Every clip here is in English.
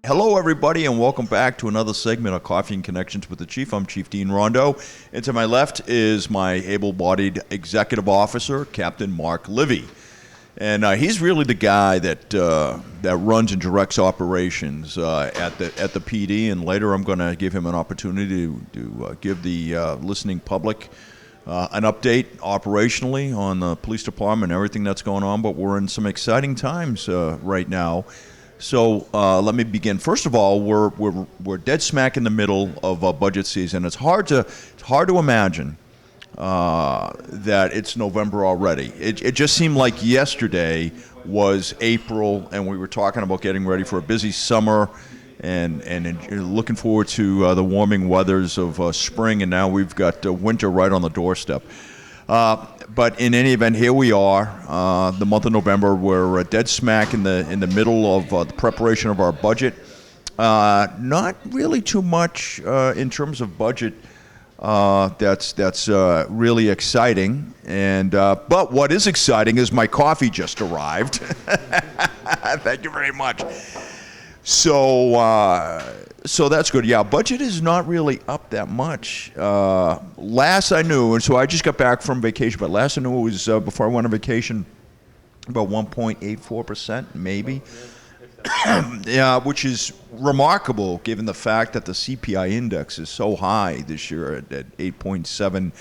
Hello, everybody, and welcome back to another segment of Coffee and Connections with the Chief. I'm Chief Dean Rondo, and to my left is my able-bodied executive officer, Captain Mark Livy. And he's really the guy that runs and directs operations at the PD. And later, I'm going to give him an opportunity to give the listening public an update operationally on the police department and everything that's going on. But we're in some exciting times right now. So let me begin. First of all, we're dead smack in the middle of budget season. It's hard to imagine that it's November already. It just seemed like yesterday was April, and we were talking about getting ready for a busy summer and looking forward to the warming weathers of spring, and now we've got winter right on the doorstep. But in any event, here we are, the month of November. We're dead smack in the middle of the preparation of our budget. Not really too much in terms of budget that's really exciting. And but what is exciting is my coffee just arrived. Thank you very much. So that's good. Yeah, budget is not really up that much. Last I knew, and so I just got back from vacation, but last I knew it was, before I went on vacation, about 1.84% maybe. Yeah, which is remarkable given the fact that the CPI index is so high this year at 8.7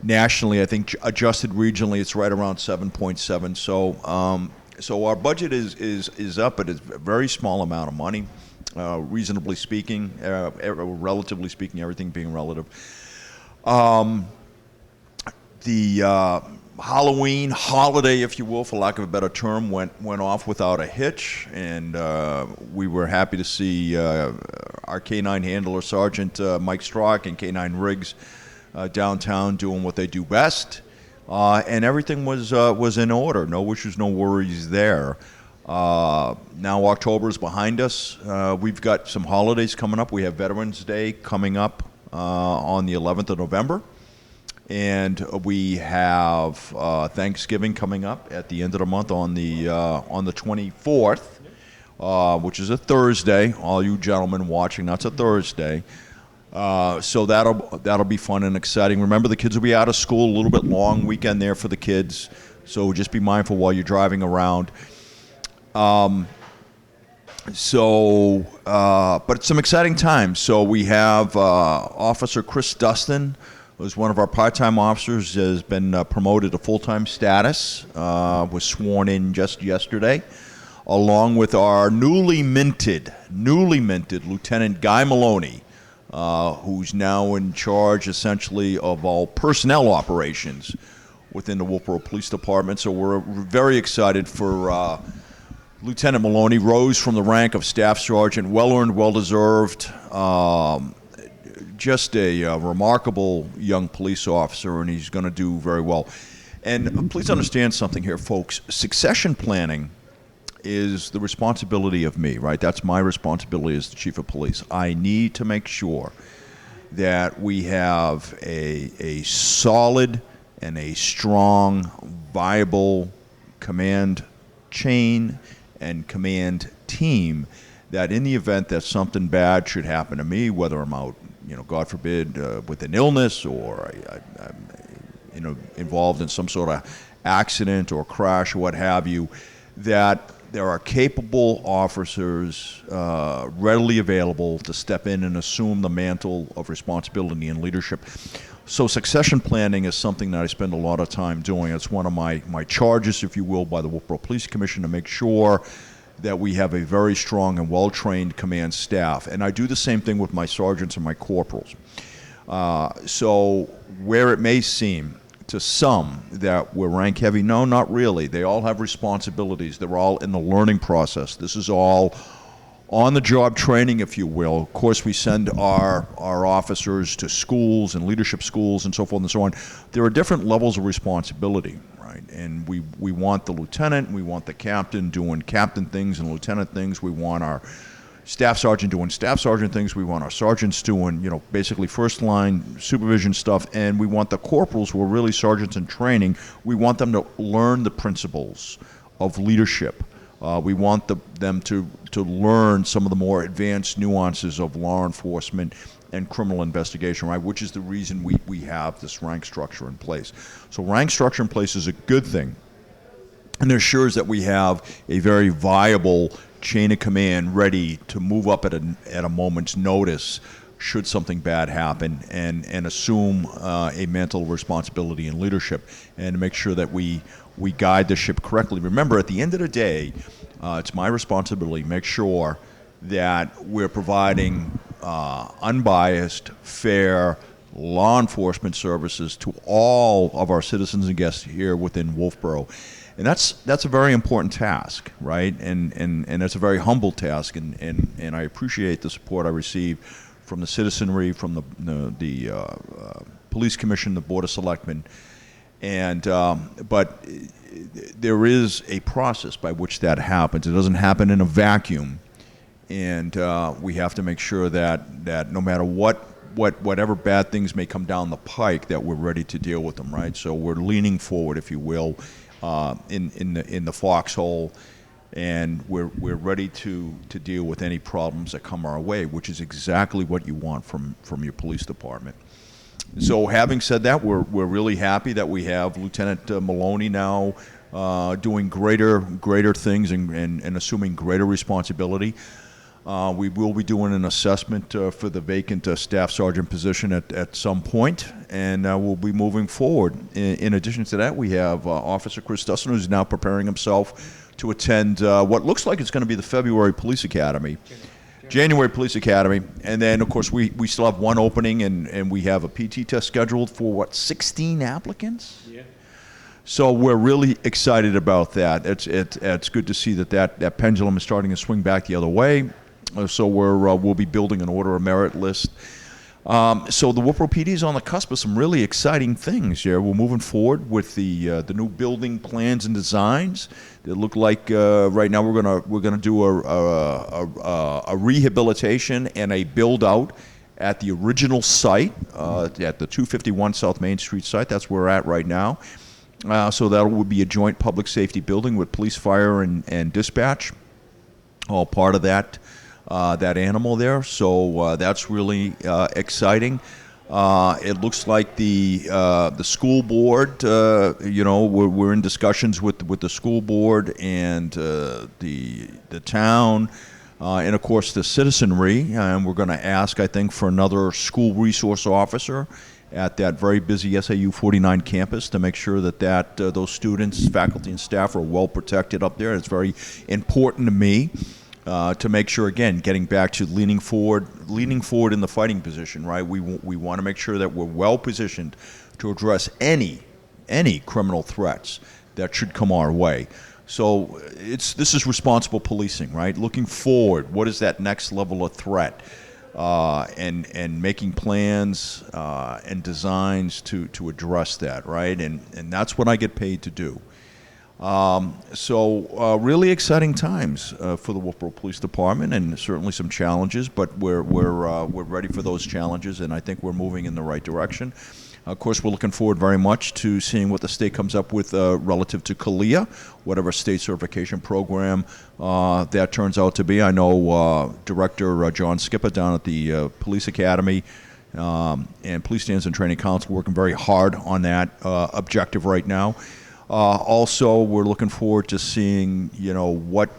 nationally. I think adjusted regionally it's right around 7.7. So our budget is up, but it's a very small amount of money, reasonably speaking, relatively speaking, everything being relative. The Halloween holiday, if you will, for lack of a better term, went off without a hitch, and we were happy to see our K-9 handler, Sergeant Mike Strock, and K-9 Riggs downtown doing what they do best. And everything was in order. No issues, no worries there. Now October is behind us. We've got some holidays coming up. We have Veterans Day coming up on the 11th of November. And we have Thanksgiving coming up at the end of the month on the 24th, which is a Thursday. All you gentlemen watching, that's a Thursday. So that'll be fun and exciting. Remember, the kids will be out of school, a little bit long weekend there for the kids. So just be mindful while you're driving around. But it's some exciting times. So we have Officer Chris Dustin, who's one of our part-time officers, has been promoted to full-time status, was sworn in just yesterday, along with our newly minted Lieutenant Guy Maloney, who's now in charge, essentially, of all personnel operations within the Wolfeboro Police Department. So we're very excited for Lieutenant Maloney. Rose from the rank of Staff Sergeant, well-earned, well-deserved, just a remarkable young police officer, and he's going to do very well. And please understand something here, folks. Succession planning is the responsibility of me, right? That's my responsibility as the chief of police. I need to make sure that we have a solid and a strong, viable command chain and command team, that in the event that something bad should happen to me, whether I'm out, God forbid, with an illness, or I'm involved in some sort of accident or crash or what have you, that there are capable officers readily available to step in and assume the mantle of responsibility and leadership. So succession planning is something that I spend a lot of time doing. It's one of my charges, if you will, by the Wolfeboro Police Commission, to make sure that we have a very strong and well-trained command staff. And I do the same thing with my sergeants and my corporals. So where it may seem to some that we're rank heavy, no, not really. They all have responsibilities. They're all in the learning process. This is all on-the-job training, if you will. Of course, we send our officers to schools and leadership schools and so forth and so on. There are different levels of responsibility, right? And we want the lieutenant, we want the captain doing captain things and lieutenant things. We want our staff sergeant doing staff sergeant things. We want our sergeants doing, basically first line supervision stuff. And we want the corporals, who are really sergeants in training, we want them to learn the principles of leadership, We want them to learn some of the more advanced nuances of law enforcement and criminal investigation, right? Which is the reason we have this rank structure in place. So rank structure in place is a good thing, and ensures that we have a very viable chain of command ready to move up at a moment's notice should something bad happen, and assume a mantle of responsibility and leadership, and to make sure that we guide the ship correctly. Remember, at the end of the day, it's my responsibility to make sure that we're providing unbiased, fair law enforcement services to all of our citizens and guests here within Wolfeboro. And that's a very important task, right? And it's a very humble task, and I appreciate the support I receive from the citizenry, from the police commission, the board of selectmen, but there is a process by which that happens. It doesn't happen in a vacuum, and we have to make sure that no matter whatever bad things may come down the pike, that we're ready to deal with them, right? So we're leaning forward, if you will, in the foxhole, and we're ready to deal with any problems that come our way, which is exactly what you want from your police department. So having said that, we're really happy that we have Lieutenant Maloney now doing greater things and assuming greater responsibility. We will be doing an assessment for the vacant staff sergeant position at some point, and we'll be moving forward. In addition to that, we have Officer Chris Dustin, who's now preparing himself to attend what looks like it's going to be the February Police Academy. January Police Academy. And then, of course, we still have one opening, and we have a PT test scheduled for, 16 applicants? Yeah. So we're really excited about that. It's good to see that pendulum is starting to swing back the other way. So we'll be building an order of merit list. So the Wolfeboro PD is on the cusp of some really exciting things here. We're moving forward with the new building plans and designs that look like right now we're gonna do a rehabilitation and a build out at the original site at the 251 South Main Street site. That's where we're at right now. So that would be a joint public safety building with police, fire, and dispatch, all part of that animal there. So that's really exciting. It looks like the school board, we're in discussions with the school board and the town, and of course the citizenry, and we're going to ask, I think, for another school resource officer at that very busy SAU 49 campus to make sure that those students, faculty, and staff are well protected up there. It's very important to me. To make sure, again, getting back to leaning forward in the fighting position, right? We want to make sure that we're well positioned to address any criminal threats that should come our way. So this is responsible policing, right? Looking forward, what is that next level of threat, and making plans and designs to address that, right? And that's what I get paid to do. Really exciting times for the Wolfeboro Police Department, and certainly some challenges, but we're ready for those challenges, and I think we're moving in the right direction. Of course, we're looking forward very much to seeing what the state comes up with relative to CALIA, whatever state certification program that turns out to be. I know Director John Skipper down at the Police Academy and Police Standards and Training Council working very hard on that objective right now. Also, we're looking forward to seeing, what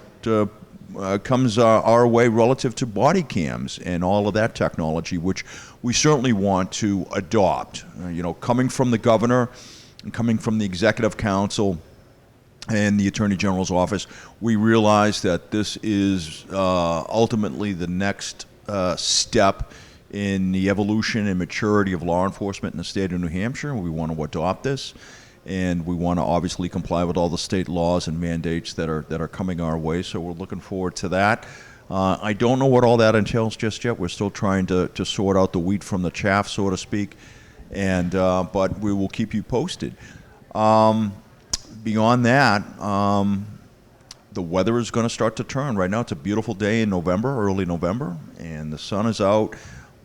comes our way relative to body cams and all of that technology, which we certainly want to adopt. Coming from the governor and coming from the Executive Council and the Attorney General's office, we realize that this is ultimately the next step in the evolution and maturity of law enforcement in the state of New Hampshire. We want to adopt this. And we want to obviously comply with all the state laws and mandates that are coming our way. So we're looking forward to that. I don't know what all that entails just yet. We're still trying to sort out the wheat from the chaff, so to speak. And but we will keep you posted. Beyond that, the weather is going to start to turn. Right now, it's a beautiful day in November, early November, and the sun is out.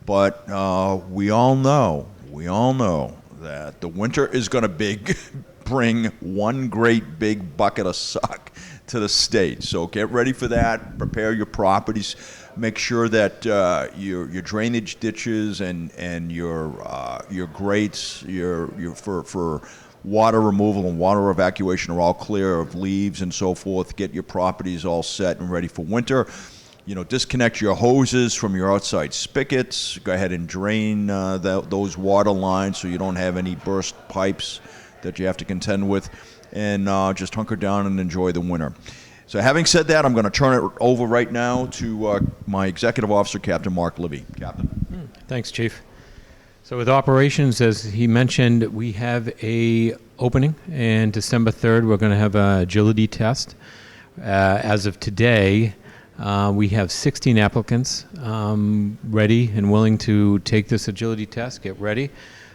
But we all know that the winter is going to bring one great big bucket of suck to the state. So get ready for that. Prepare your properties. Make sure that your drainage ditches and your grates, your for water removal and water evacuation are all clear of leaves and so forth. Get your properties all set and ready for winter. Disconnect your hoses from your outside spigots. Go ahead and drain those water lines so you don't have any burst pipes that you have to contend with. And just hunker down and enjoy the winter. So having said that, I'm going to turn it over right now to my Executive Officer, Captain Mark Libby. Captain. Thanks, Chief. So with operations, as he mentioned, we have a opening, and December 3rd, we're going to have an agility test. As of today, we have 16 applicants ready and willing to take this agility test, get ready.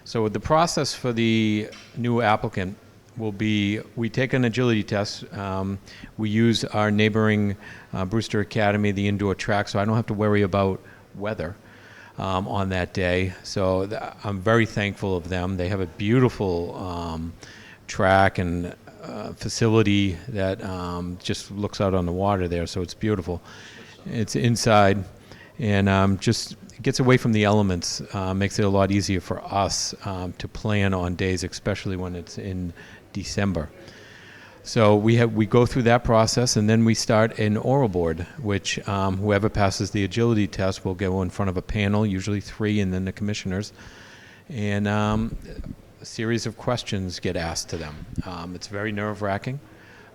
So the process for the new applicant will be, we take an agility test. We use our neighboring Brewster Academy, the indoor track, so I don't have to worry about weather on that day. So I'm very thankful of them. They have a beautiful track and facility that just looks out on the water there, so it's beautiful. It's inside, and just gets away from the elements, makes it a lot easier for us to plan on days, especially when it's in December. So we go through that process, and then we start an oral board, which whoever passes the agility test will go in front of a panel, usually 3, and then the commissioners, and a series of questions get asked to them. It's very nerve-wracking.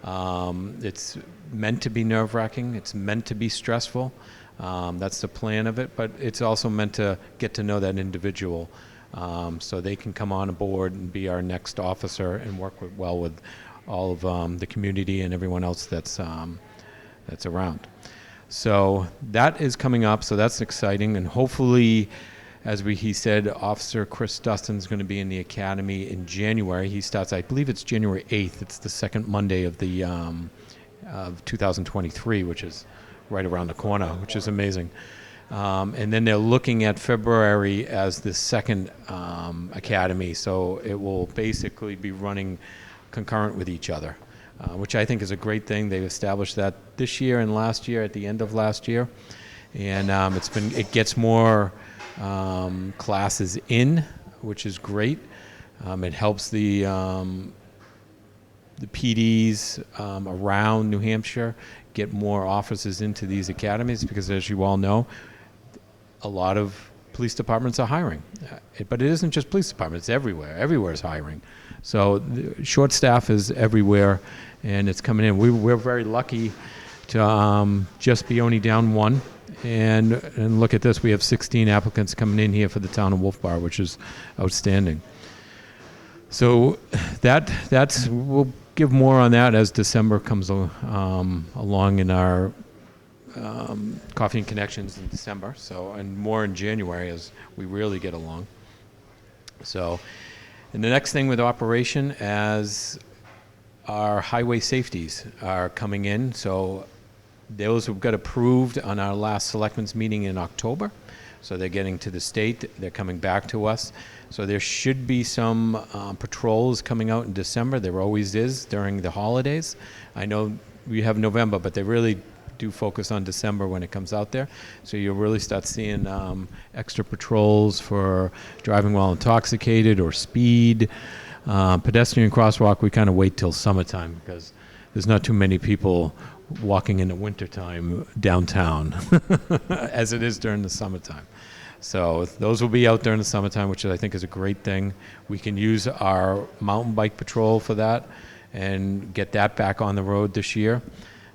It's meant to be nerve-wracking. It's meant to be stressful. That's the plan of it, but it's also meant to get to know that individual, so they can come on board and be our next officer and work well with all of the community and everyone else that's around. So that is coming up, so that's exciting, and hopefully, as he said, Officer Chris Dustin's going to be in the academy in January. He starts, I believe it's January 8th. It's the second Monday of the of 2023, which is right around the corner, which is amazing. And then they're looking at February as the second academy, so it will basically be running concurrent with each other, which I think is a great thing. They've established that this year and last year, at the end of last year, and it gets more classes in, which is great. It helps the PDs around New Hampshire get more officers into these academies, because as you all know, a lot of police departments are hiring. But it isn't just police departments, it's everywhere. Everywhere is hiring. So short staff is everywhere, and it's coming in. We're very lucky to just be only down 1. And look at this, we have 16 applicants coming in here for the town of Wolfeboro, which is outstanding. So we'll give more on that as December comes along in our Coffee and Connections in December. So, and more in January as we really get along. So, and the next thing with operation, as our highway safeties are coming in, so those who got approved on our last selectmen's meeting in October. So they're getting to the state, they're coming back to us. So there should be some patrols coming out in December. There always is during the holidays. I know we have November, but they really do focus on December when it comes out there. So you'll really start seeing extra patrols for driving while intoxicated or speed. Pedestrian crosswalk, we kind of wait till summertime because there's not too many people walking in the wintertime downtown as it is during the summertime. So those will be out during the summertime, which I think is a great thing. We can use our mountain bike patrol for that and get that back on the road this year.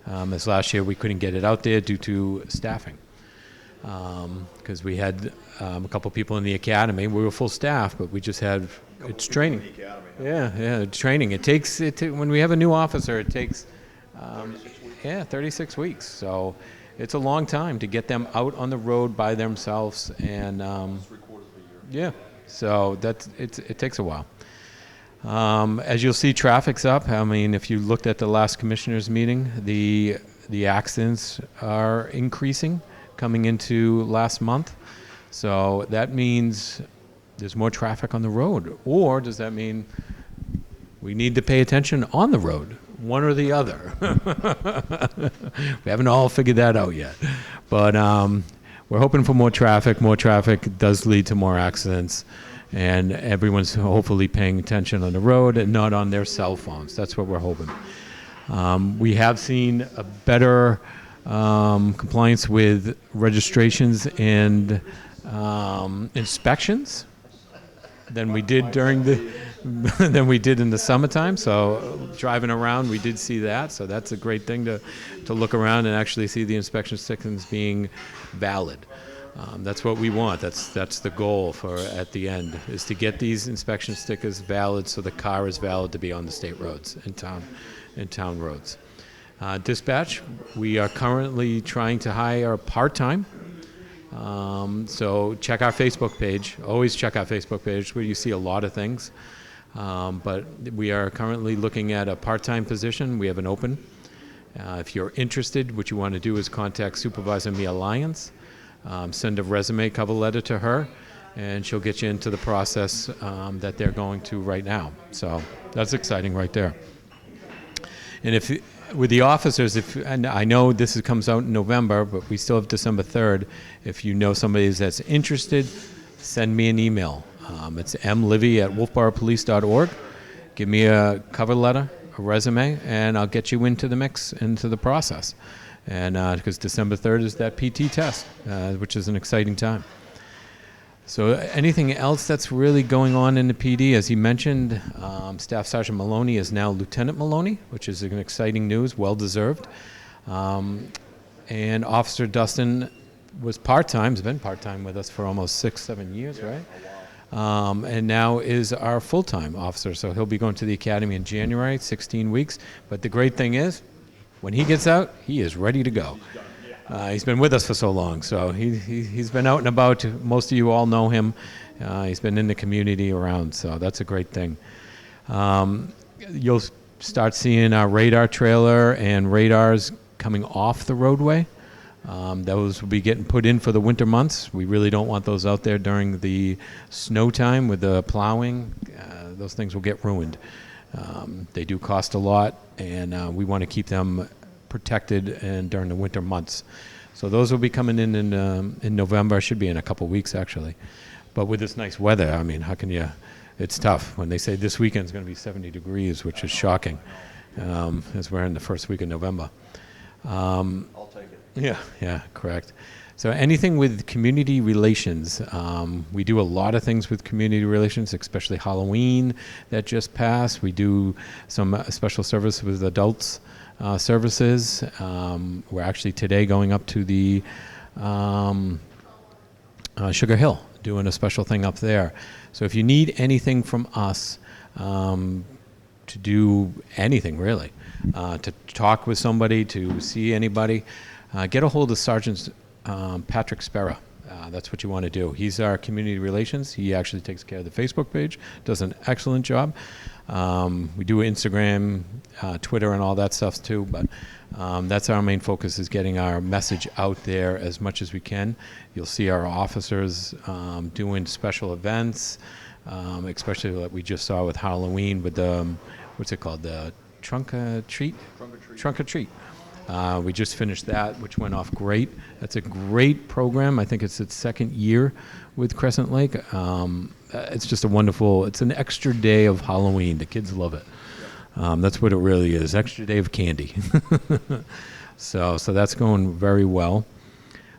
As last year we couldn't get it out there due to staffing. Because we had a couple people in the academy. We were full staff, but we just had, it's training. Yeah, training. It takes, when we have a new officer, it takes 36 weeks. So it's a long time to get them out on the road by themselves, and yeah, so it takes a while. As you'll see, traffic's up. I mean, if you looked at the last commissioners meeting, the accidents are increasing coming into last month. So that means there's more traffic on the road, or does that mean we need to pay attention on the road? one or the other. We haven't all figured that out yet. But we're hoping for more traffic. More traffic does lead to more accidents. And everyone's hopefully paying attention on the road and not on their cell phones. That's what we're hoping. We have seen a better compliance with registrations and inspections than we did than we did in the summertime. So driving around, we did see that. So that's a great thing to look around and actually see the inspection stickers being valid. That's what we want. That's the goal for at the end, is to get these inspection stickers valid so the car is valid to be on the state roads and town roads. Dispatch, we are currently trying to hire part-time. So check our Facebook page. Always check our Facebook page where you see a lot of things. But we are currently looking at a part-time position. We have an open. If you're interested, what you want to do is contact Supervisor Mia Lyons. Send a resume cover letter to her, and she'll get you into the process that they're going to right now. So that's exciting right there. And with the officers, and I know this comes out in November, but we still have December 3rd. If you know somebody that's interested, send me an email. It's mlivy@wolfeboropolice.org. Give me a cover letter, a resume, and I'll get you into the mix, into the process. And because December 3rd is that PT test, which is an exciting time. So anything else that's really going on in the PD? As he mentioned, Staff Sergeant Maloney is now Lieutenant Maloney, which is an exciting news, well-deserved. And Officer Dustin was part-time, has been part-time with us for almost 6-7 years, right? And now is our full-time officer. So he'll be going to the academy in January, 16 weeks. But the great thing is, when he gets out, he is ready to go. He's been with us for so long, so he's been out and about. Most of you all know him. He's been in the community around, so that's a great thing. You'll start seeing our radar trailer and radars coming off the roadway. Those will be getting put in for the winter months. We really don't want those out there during the snow time with the plowing. Those things will get ruined. They do cost a lot, and we want to keep them protected and during the winter months. So those will be coming in November. Should be in a couple weeks, actually. But with this nice weather, I mean, how can you? It's tough when they say this weekend is going to be 70 degrees, which is shocking, as we're in the first week of November. I'll take it. Yeah, correct. So anything with community relations, we do a lot of things with community relations, especially Halloween that just passed. We do some special service with adults services. We're actually today going up to the Sugar Hill, doing a special thing up there. So if you need anything from us to do anything really, to talk with somebody, to see anybody, get a hold of Sergeant Patrick Sparrow. That's what you want to do. He's our community relations. He actually takes care of the Facebook page, does an excellent job. We do Instagram, Twitter, and all that stuff too, but that's our main focus, is getting our message out there as much as we can. You'll see our officers doing special events, especially like we just saw with Halloween with the, what's it called, the Trunk or Treat? Trunk or Treat. We just finished that, which went off great. That's a great program. I think it's its second year with Crescent Lake. It's just a wonderful, it's an extra day of Halloween. The kids love it. That's what it really is, extra day of candy. So that's going very well.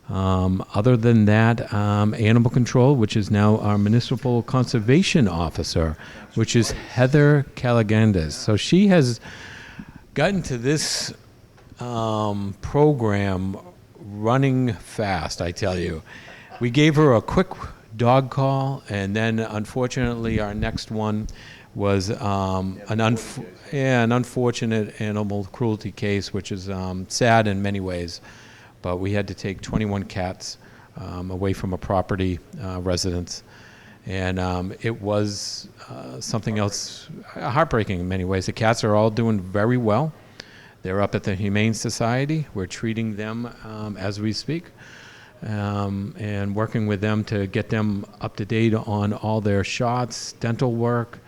Other than that, Animal Control, which is now our Municipal Conservation Officer, which is Heather Calagandes. So she has gotten to this program running fast, I tell you. We gave her a quick dog call, and then unfortunately our next one was an unfortunate animal cruelty case, which is sad in many ways. But we had to take 21 cats away from a property residence. And it was something else heartbreaking in many ways. The cats are all doing very well. They're up at the Humane Society. We're treating them as we speak, and working with them to get them up to date on all their shots, dental work,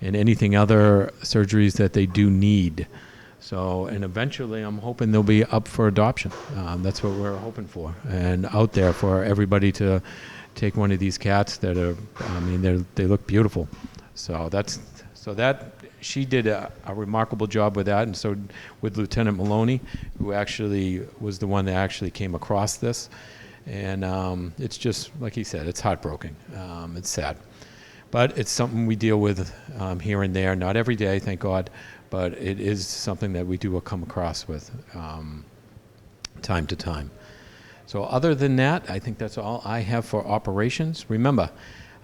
and anything other surgeries that they do need. So, and eventually I'm hoping they'll be up for adoption. That's what we're hoping for, and out there for everybody to take one of these cats that are, I mean, they look beautiful. So that she did a remarkable job with that, and so with Lieutenant Maloney, who actually was the one that actually came across this. And it's just, like he said, it's heartbreaking. It's sad. But it's something we deal with here and there, not every day, thank God, but it is something that we do come across with time to time. So other than that, I think that's all I have for operations. Remember,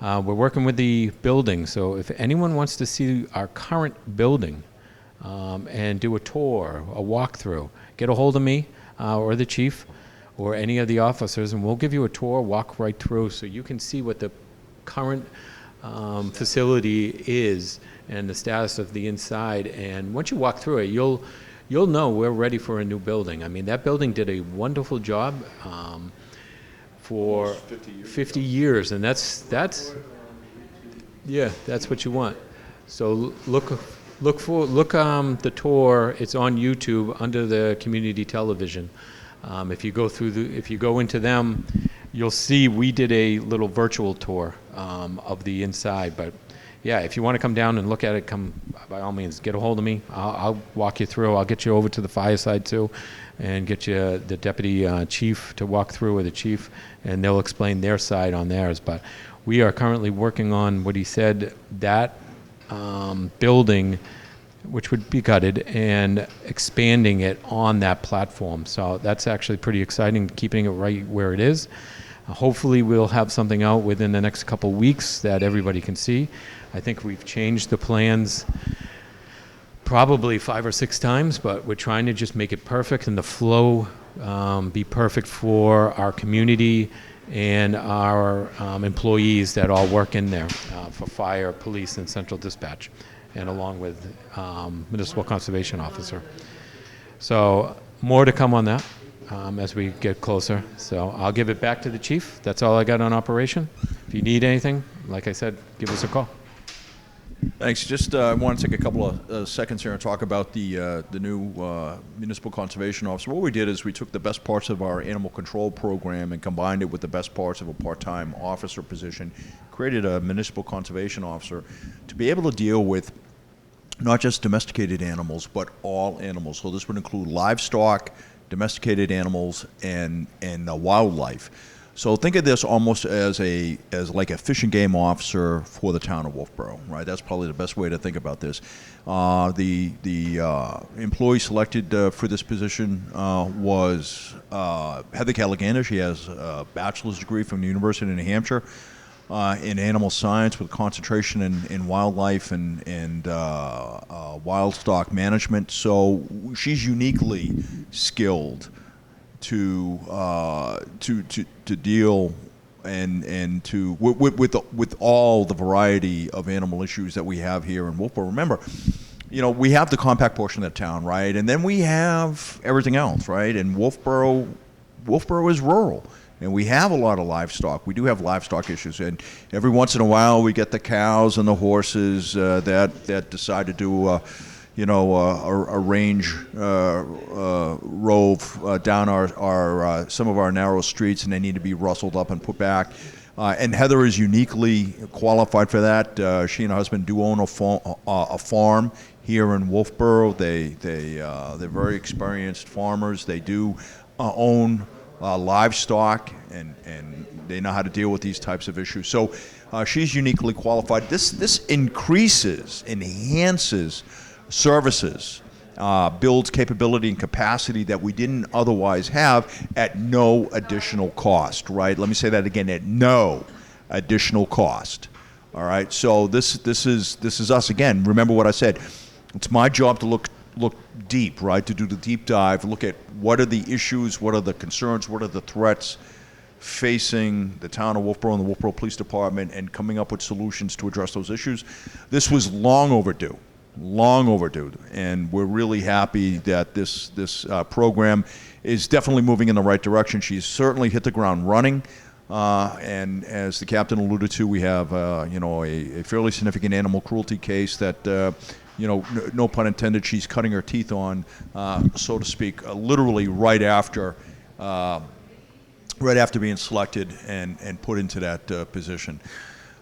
we're working with the building, so if anyone wants to see our current building and do a tour, a walkthrough, get a hold of me or the chief or any of the officers, and we'll give you a tour, walk right through, so you can see what the current facility is and the status of the inside. And once you walk through it, you'll know we're ready for a new building. I mean, that building did a wonderful job for 50 years, and that's yeah, that's what you want. So look the tour. It's on YouTube under the community television. If you go into them, you'll see we did a little virtual tour of the inside. But yeah, if you want to come down and look at it, come by all means, get a hold of me. I'll walk you through. I'll get you over to the fireside too, and get you the deputy chief to walk through with the chief, and they'll explain their side on theirs. But we are currently working on what he said, that building, which would be gutted, and expanding it on that platform. So that's actually pretty exciting, keeping it right where it is. Hopefully we'll have something out within the next couple weeks that everybody can see. I think we've changed the plans probably 5 or 6 times, but we're trying to just make it perfect and the flow be perfect for our community and our employees that all work in there for fire, police, and central dispatch, and along with municipal conservation officer. So more to come on that as we get closer. So I'll give it back to the chief. That's all I got on operation. If you need anything, like I said, give us a call. Thanks. Just I want to take a couple of seconds here and talk about the new municipal conservation officer. What we did is we took the best parts of our animal control program and combined it with the best parts of a part-time officer position, created a municipal conservation officer to be able to deal with not just domesticated animals, but all animals. So this would include livestock, domesticated animals, and wildlife. So think of this almost as like a fish and game officer for the town of Wolfeboro, right? That's probably the best way to think about this. The employee selected for this position was Heather Callaganda. She has a bachelor's degree from the University of New Hampshire in animal science with concentration in wildlife and wild stock management. So she's uniquely skilled to deal and to with all the variety of animal issues that we have here in Wolfeboro. Remember, we have the compact portion of the town, right, and then we have everything else, right. And Wolfeboro is rural, and we have a lot of livestock. We do have livestock issues, and every once in a while we get the cows and the horses that decide to do a range rove down our some of our narrow streets, and they need to be rustled up and put back. And Heather is uniquely qualified for that. She and her husband do own a farm here in Wolfeboro. They're very experienced farmers. They do own livestock, and they know how to deal with these types of issues. So she's uniquely qualified. This enhances services, builds capability and capacity that we didn't otherwise have at no additional cost, right? Let me say that again, at no additional cost. All right, so this is us again. Remember what I said. It's my job to look deep, right? To do the deep dive, look at what are the issues, what are the concerns, what are the threats facing the town of Wolfeboro and the Wolfeboro Police Department, and coming up with solutions to address those issues. This was long overdue, and we're really happy that this program is definitely moving in the right direction. She's certainly hit the ground running. And as the captain alluded to, we have a fairly significant animal cruelty case that no pun intended, she's cutting her teeth on, so to speak, literally right after being selected and put into that position.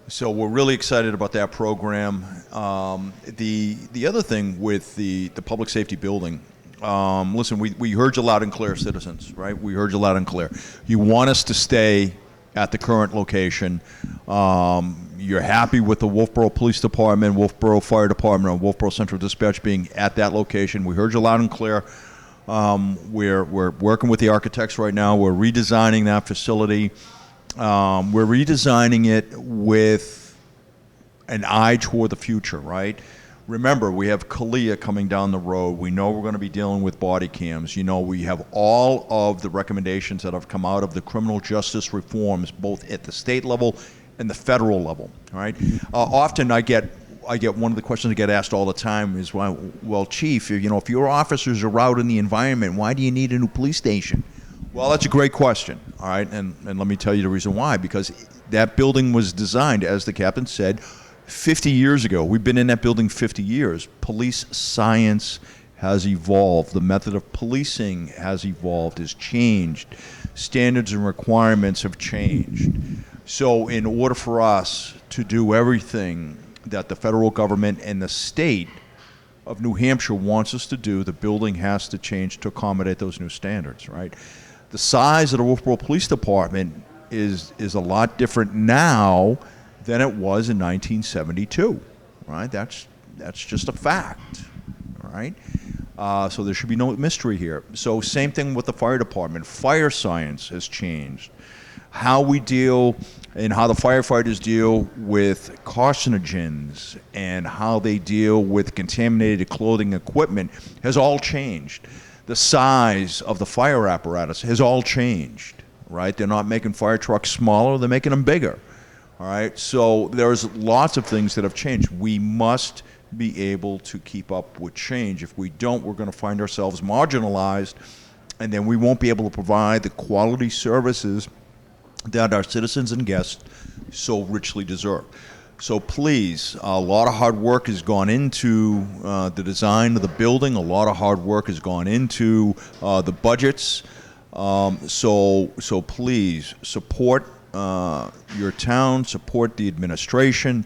So we're really excited about that program. The other thing with the public safety building, listen, we heard you loud and clear, citizens, right? We heard you loud and clear. You want us to stay at the current location. You're happy with the Wolfeboro Police Department, Wolfeboro Fire Department, and Wolfeboro Central Dispatch being at that location. We heard you loud and clear. We're working with the architects right now. We're redesigning that facility. We're redesigning it with an eye toward the future, right? Remember, we have Kalia coming down the road. We know we're going to be dealing with body cams. We have all of the recommendations that have come out of the criminal justice reforms, both at the state level and the federal level, all right? Often I get one of the questions I get asked all the time is, well, Chief, if your officers are out in the environment, why do you need a new police station? Well, that's a great question, all right? And let me tell you the reason why. Because that building was designed, as the captain said, 50 years ago. We've been in that building 50 years. Police science has evolved. The method of policing has evolved, has changed. Standards and requirements have changed. So in order for us to do everything that the federal government and the state of New Hampshire wants us to do, the building has to change to accommodate those new standards, right? The size of the Wolfeboro Police Department is a lot different now than it was in 1972, right? That's just a fact, all right? So there should be no mystery here. So same thing with the fire department. Fire science has changed. How we deal and how the firefighters deal with carcinogens and how they deal with contaminated clothing equipment has all changed. The size of the fire apparatus has all changed, right? They're not making fire trucks smaller, they're making them bigger, all right? So there's lots of things that have changed. We must be able to keep up with change. If we don't, we're going to find ourselves marginalized, and then we won't be able to provide the quality services that our citizens and guests so richly deserve. So please, a lot of hard work has gone into the design of the building. A lot of hard work has gone into the budgets. So please support your town, support the administration.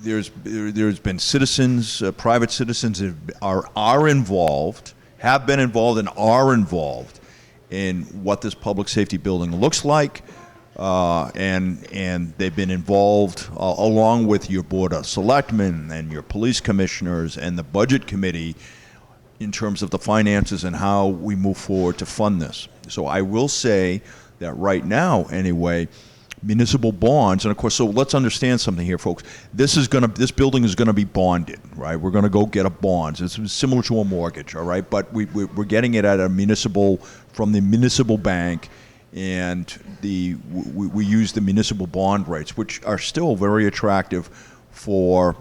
There's been citizens, private citizens that are involved, have been involved, and are involved in what this public safety building looks like, and they've been involved along with your board of selectmen and your police commissioners and the budget committee in terms of the finances and how we move forward to fund this. So I will say that right now, anyway, municipal bonds, and of course, so let's understand something here, folks. This building is gonna be bonded, right? We're gonna go get a bond. It's similar to a mortgage, all right? But we're getting it at from the municipal bank, and we use the municipal bond rates, which are still very attractive for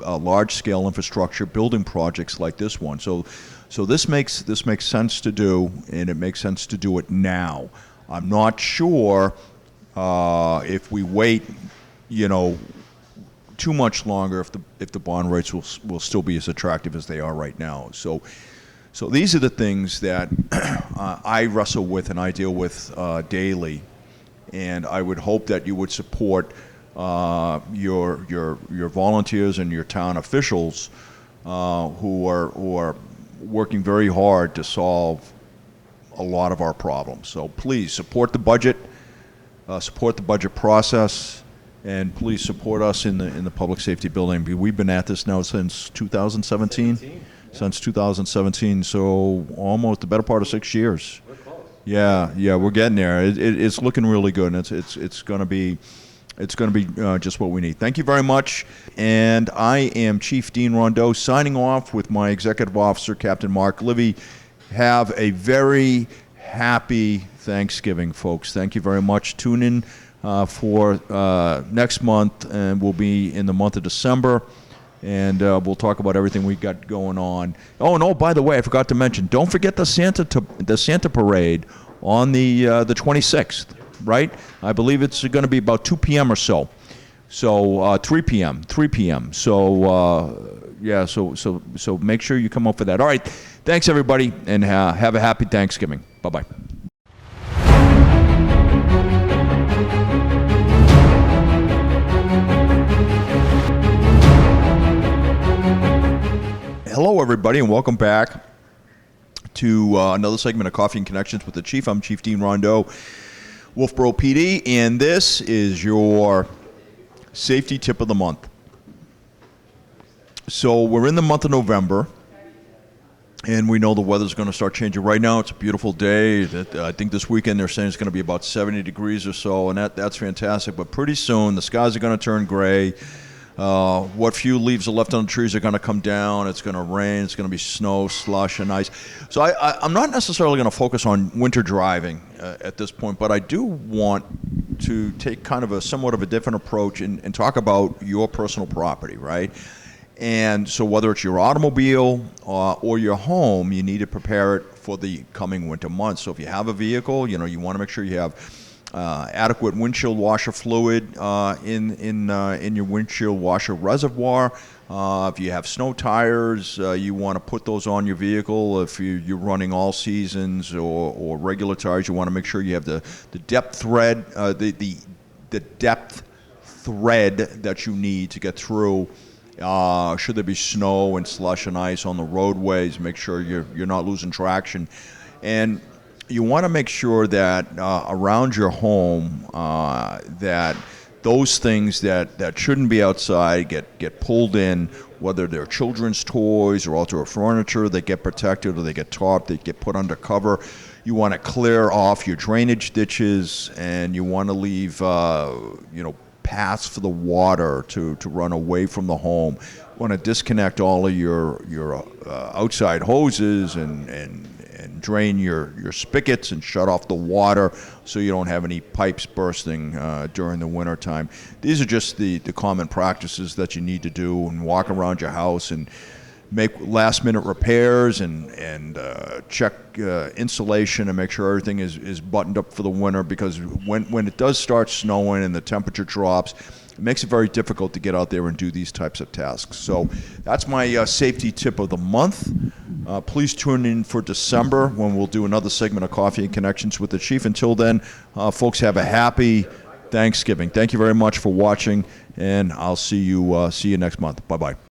large-scale infrastructure building projects like this one. So this makes sense to do, and it makes sense to do it now. I'm not sure if we wait, too much longer, if the bond rates will still be as attractive as they are right now. So these are the things that I wrestle with and I deal with daily, and I would hope that you would support your volunteers and your town officials who are working very hard to solve a lot of our problems. So please support the budget. Support the budget process, and please support us in the public safety building. We've been at this now since 2017. Since 2017, so almost the better part of 6 years. We're close. Yeah, we're getting there. It's looking really good, and it's going to be just what we need. Thank you very much, and I am Chief Dean Rondeau signing off with my executive officer, Captain Mark Livy. Have a very happy Thanksgiving, folks. Thank you very much. Tune in for next month, and we'll be in the month of December, and we'll talk about everything we got going on. Oh, and by the way, I forgot to mention, don't forget the Santa parade on the 26th, right? I believe it's going to be about 2 p.m. or so. So 3 p.m. 3 p.m. So yeah, so make sure you come up for that. All right, thanks everybody, and have a happy Thanksgiving. Bye bye. Hello everybody, and welcome back to another segment of Coffee and Connections with the Chief. I'm Chief Dean Rondeau, Wolfeboro PD, and this is your safety tip of the month. So we're in the month of November, and we know the weather's going to start changing. Right now, it's a beautiful day. I think this weekend they're saying it's going to be about 70 degrees or so, and that's fantastic. But pretty soon, the skies are going to turn gray. What few leaves are left on the trees are going to come down. It's going to rain. It's going to be snow, slush, and ice. So I'm not necessarily going to focus on winter driving at this point, but I do want to take kind of a somewhat of a different approach and talk about your personal property, right? And so whether it's your automobile or your home, you need to prepare it for the coming winter months. So if you have a vehicle, you want to make sure you have adequate windshield washer fluid in your windshield washer reservoir. If you have snow tires, you want to put those on your vehicle. If you're running all seasons or regular tires, you want to make sure you have the depth thread, the depth thread that you need to get through. Should there be snow and slush and ice on the roadways, make sure you're not losing traction. And you want to make sure that around your home that those things that shouldn't be outside get pulled in, whether they're children's toys or outdoor furniture, they get protected, or they get topped, they get put under cover. You want to clear off your drainage ditches, and you want to leave paths for the water to run away from the home. You want to disconnect all of your outside hoses and drain your spigots and shut off the water so you don't have any pipes bursting during the winter time. These are just the common practices that you need to do, and walk around your house and make last minute repairs and check insulation and make sure everything is buttoned up for the winter, because when it does start snowing and the temperature drops, it makes it very difficult to get out there and do these types of tasks. So that's my safety tip of the month. Please tune in for December when we'll do another segment of Coffee and Connections with the Chief. Until then, folks, have a happy Thanksgiving. Thank you very much for watching, and I'll see you next month. Bye-bye.